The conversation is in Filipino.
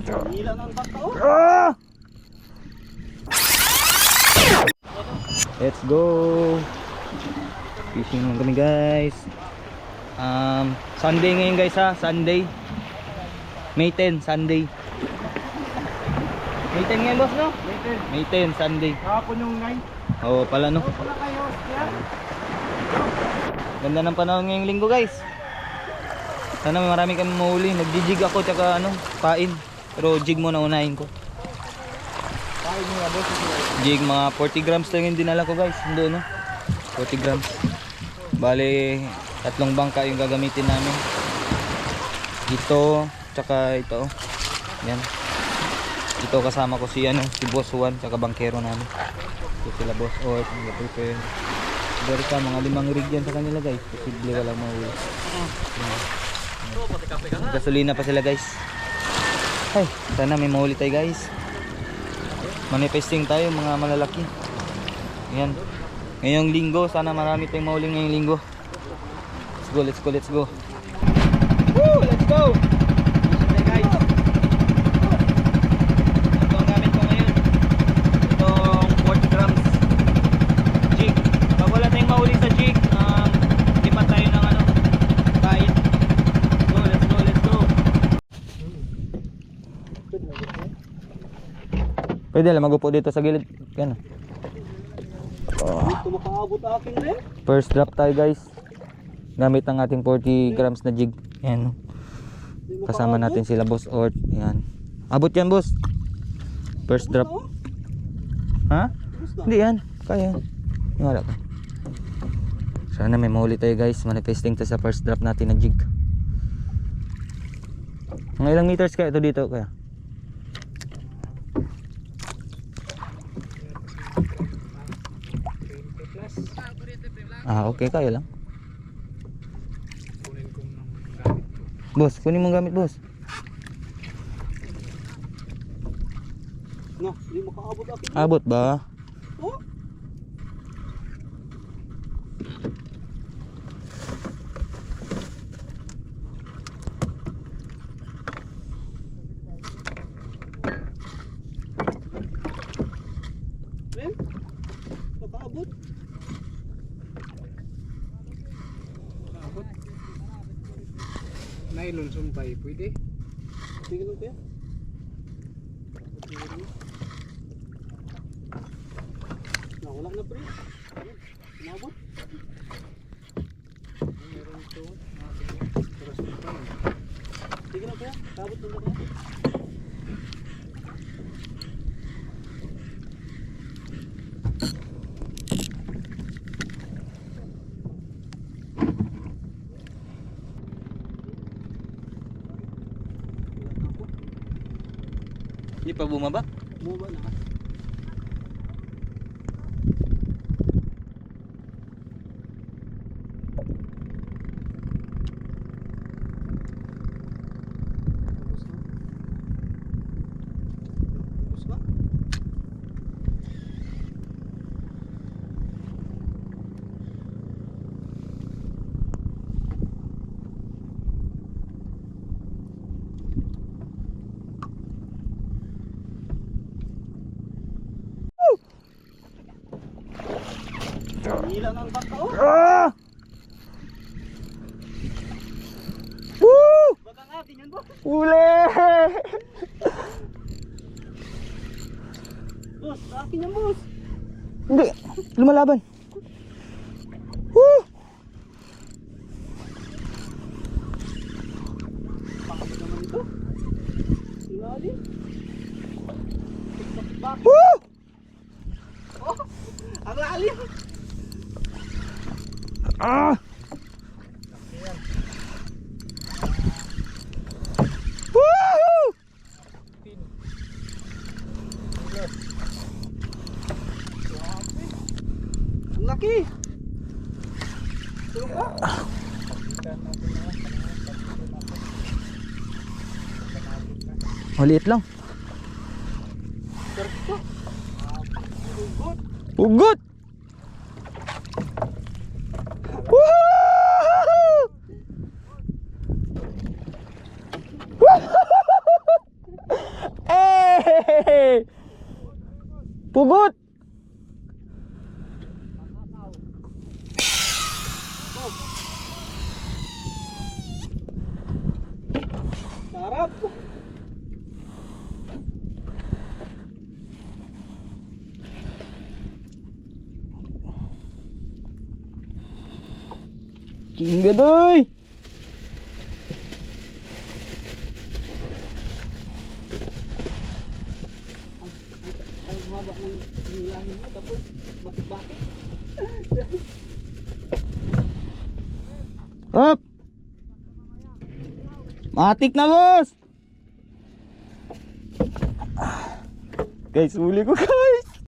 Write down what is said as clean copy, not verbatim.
Hila ng baka. Ah! Let's go. Fishing naman kami guys. Sunday ngayon guys ha, Sunday. May 10, Sunday. May 10 ngayon boss no? May 10, Sunday. Kahapon yung 9. Oo pala no. Wala kayo. Ganda ng panahon ngayong linggo guys. Sana marami kami mahuli. Nagdi-jig ako tsaka ano, pain. Pero jig muna unahin ko. Pain mo nga boss. Jig mga 40 grams lang yung dinala ko guys. Hindi no? 40 grams. Bale, 3 bangka yung gagamitin namin. Ito, tsaka ito. Yan. Ito kasama ko si ano, si Boss Juan, tsaka bangkero namin. Ito sila Boss Ort, prepare. Siguro ka mga 5 rig yan sa kanila guys. Posible walang mahuli. Gasolina pa sila guys. Ay, sana may mahuli tayo guys. Manifesting tayo mga malalaki. Yan. Ngayong linggo, sana marami tayong mahuli ngayong linggo. Let's go, let's go, let's go. Woo, let's go. Fishing tayo guys. Ito ang gamit ko ngayon. Itong 40 grams jig. Pag wala tayong mahuli sa jig, lipat tayo ng ano, bait. Go, let's go, let's go. Pwede lang magupo dito sa gilid. Yan. Dito makaabot akin rin. First drop tayo guys. Gamit ang ating 40 grams na jig. Yan. Kasama natin sila Boss Ort. Yan. Abot yan boss. First drop. Ha? Hindi yan. Kaya. Wala ka. Sana may mahuli tayo guys. Manifesting to sa first drop natin na jig. Mga ilang meters kaya ito dito kaya? Okay, kaya lang. Boss, kunin mong gamit, boss. No, hindi makaabot akin. Abot ba? Oh. Ren? Makaabot? Nylon sumpay, pwede? Sige lang kaya. Wala na pre. Umabot. Meron to. Sige lang kaya. Abot na kaya. Hindi pa bumaba? Bumaba na. Tapos ba? Hila ng baka. Ah! Woo! Baka natin yan boss. Uli! Boss, akin yan boss. Hindi, lumalaban. Woo! Pakabot naman ito. Ilalim. Tiktok. Woo! Oh, ang lalim. Ah! Woo! Ang laki. Tulong ka. Maliit lang. Sarap. Ugot. Ugot! Woo! Pugot! Sarap. King gadoy! Ang haba ng nilahin mo, tapos bakit-bakit. Up! Matik na, boss! Guys, huli ko, guys!